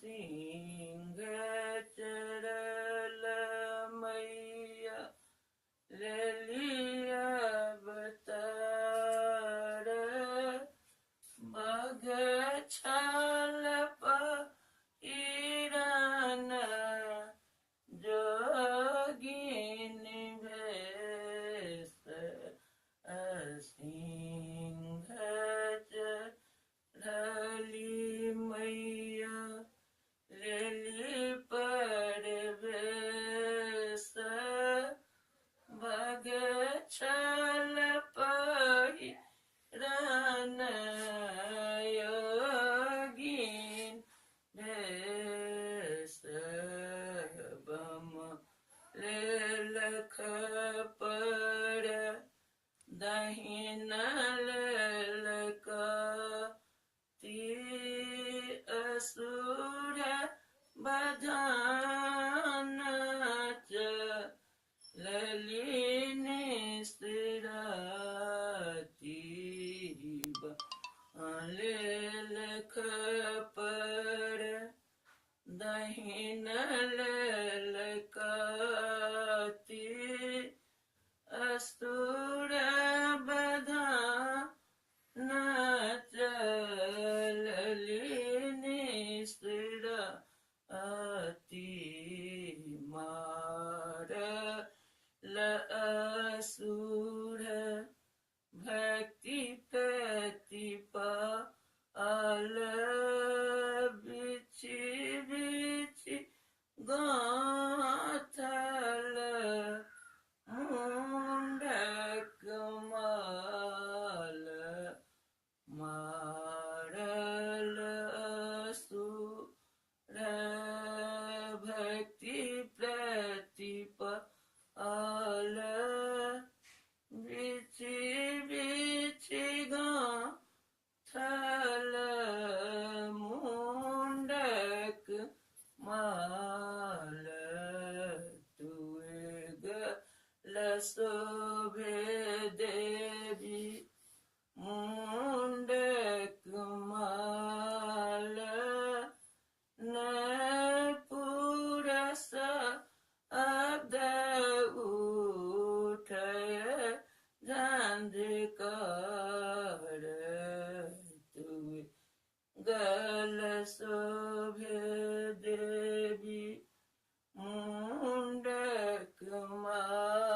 सिंह चरल मैया ले लिया अवतार बघ छाल पहिरन जोगिन भेष सिंह चरली मैया लेली परवेश बघ छाल पहिरन योगिन भेष बम लेलख पर दहिना लेलक असुर बधान चलली निस्तिराती लेलख पर दहिन लेलक असुर बधान चलली निस्तिराती मारल असुर भक्ति प्रतिपाल बिछि बिछि गाथल मुंडक माल मारल असुर भक्ति प्रतिपाल बिछि बिछि गाथल मुंडक माल तुए गल शोभे देवी मुंडक माल न पुरस अब्द उठय झंझकार तुए गल शोभे देवी मुंडक माल